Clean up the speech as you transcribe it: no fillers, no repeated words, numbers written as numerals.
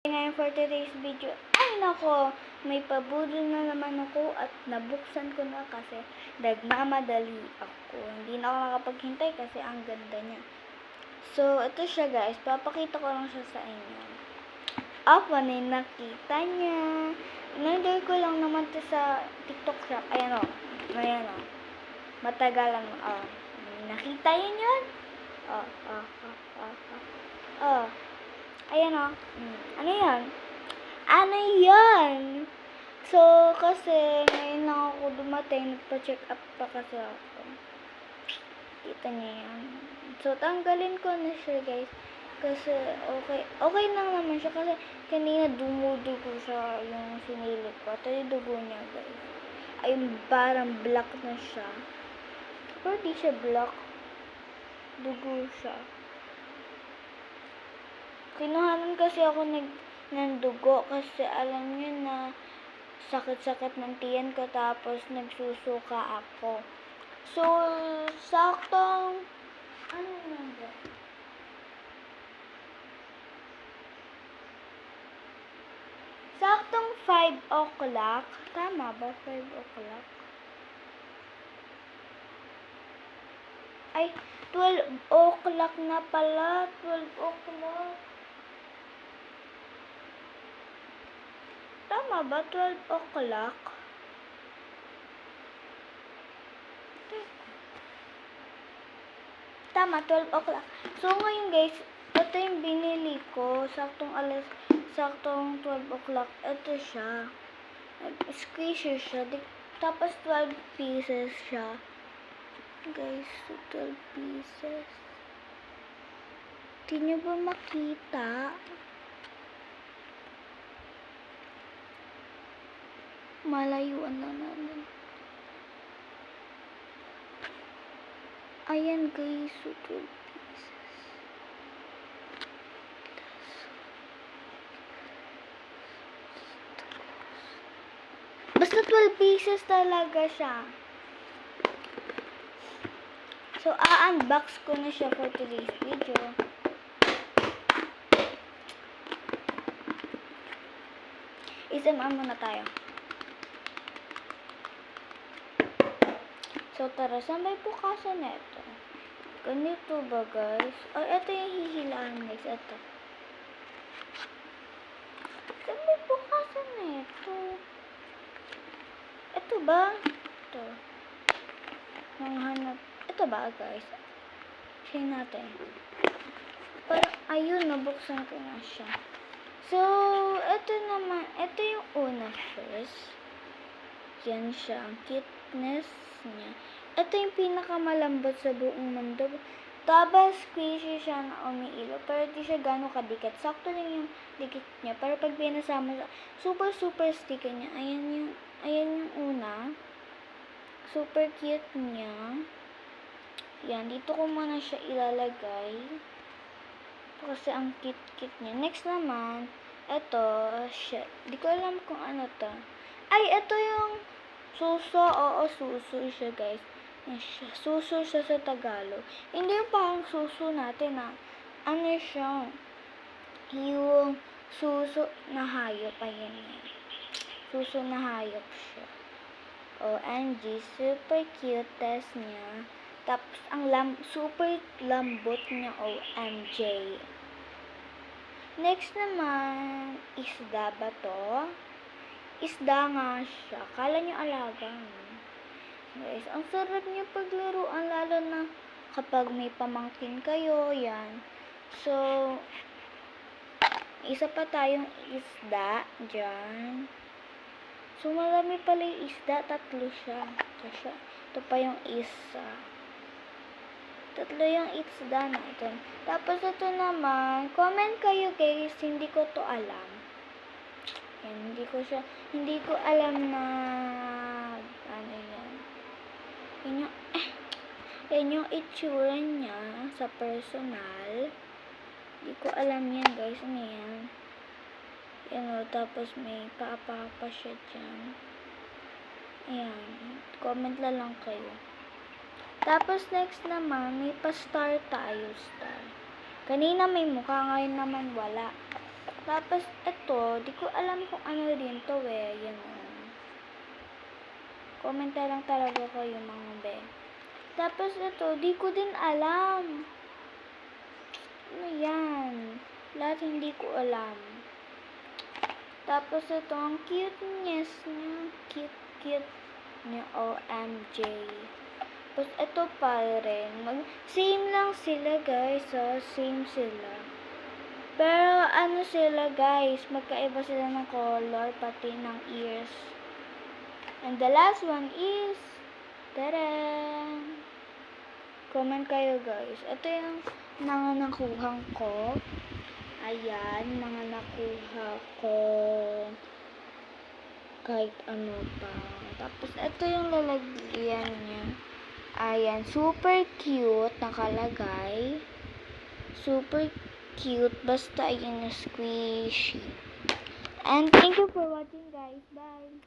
Ngayon for today's video, ay nako, may pabudol na naman ako at nabuksan ko na kasi nagmamadali ako. Hindi na ako nakapaghintay kasi ang ganda niya. So, ito siya guys, papakita ko lang siya sa inyo. Ako na yung nakita niya. Inenjoy ko lang naman ito sa TikTok shop. Ayan o. Ayan o. Matagalan mo. Oh. Nakita yun yun? Ayan o. Ano yan? Ano yan? So, kasi ngayon lang ako dumating. Nagpa-check up pa kasi ako. Kita niya yan. So, tanggalin ko na siya guys. Kasi okay lang naman siya. Kasi kanina dumudugo siya yung sinilip ko. Ito yung dugo niya guys. Ay, parang black na siya. Pero di siya black. Dugo siya. Kinuhanan kasi ako ng dugo kasi alam niyo na sakit-sakit ng tiyan ko tapos nagsusuka ako. So, saktong ano na ba? Saktong 5 o'clock. Tama ba? 5 o'clock? Ay, 12 o'clock na pala. 12 o'clock. Tama ba? 12 o'clock? Tama, 12 o'clock. So, ngayon guys, ito yung binili ko. Saktong 12 o'clock. Ito siya. Squishy siya. Tapos 12 pieces siya. Guys, 12 pieces. Hindi nyo ba makita? Malayuan na namin. Ayan guys, 12 pieces. Basta 12 pieces talaga siya. So, unbox ko na siya for today's video. SMR muna tayo. So, tara, saan ba yung bukasan na ito? Ganito ba, guys? Ay, ito yung hihilaan, guys. Ito. Saan ba yung bukasan na ito? Ito ba? Ito. Nanghanap. Ito ba, guys? Try natin. Parang, ayun, nabuksan ko na siya. So, ito naman. Ito yung una first. Yan siya. Ang cuteness niya. Ito yung pinakamalambot sa buong mundo. Tapos, squishy siya na umiilo. Pero di siya gano'ng kadikit. Sakto lang yung dikit niya. Pero pag pinasama siya, super sticky niya. Ayan yung una. Super cute niya. Yan, dito ko muna siya ilalagay. Ito kasi ang cute niya. Next naman, ito, siya. Di ko alam kung ano to. Ay, ito yung suso. Oo, suso siya, guys. Yan siya. Suso siya sa Tagalog. Hindi yung parang suso natin, ano siya? Yung suso na hayop. Ayan yan. Suso na hayop siya. OMG, super cute niya. Tapos, ang super lambot niya, OMG. Next naman, isda ba to? Isda nga siya. Kala niyo alaga, no? Guys, ang sarap niya paglaruan, lalo na kapag may pamangkin kayo, yan. So, isa pa tayong isda, dyan. So, marami pala yung isda. Tatlo siya. Ito pa yung isa. Tatlo yung isda natin. Tapos, ito naman. Comment kayo, guys. Hindi ko to alam. Yan, hindi ko alam na, ano yan. Yan yung itsura niya sa personal. Hindi ko alam yan, guys. Ano yan? Yan o, tapos may paapa siya dyan. Ayan. Comment lang kayo. Tapos next naman, may pa-star tayo, star. Kanina may mukha, ngayon naman wala. Tapos, ito, di ko alam kung ano rin to eh. Yan o. Comment na lang talaga kayo mga be. Tapos, ito, di ko din alam. Ano yan? Lahat hindi ko alam. Tapos, ito, ang cuteness niya. Cute niya. OMG. Tapos, ito pa rin. Same lang sila, guys. Same sila. Pero, ano sila, guys? Magkaiba sila ng color, pati ng ears. And the last one is, tadaan! Comment kayo, guys. Ito yung mga nakuha ko. Ayan, mga nakuha ko. Kahit ano pa. Tapos, ito yung lalagyan niya. Ayan, super cute nakalagay. Super cute. Basta, ayun na squishy. And thank you for watching, guys. Bye!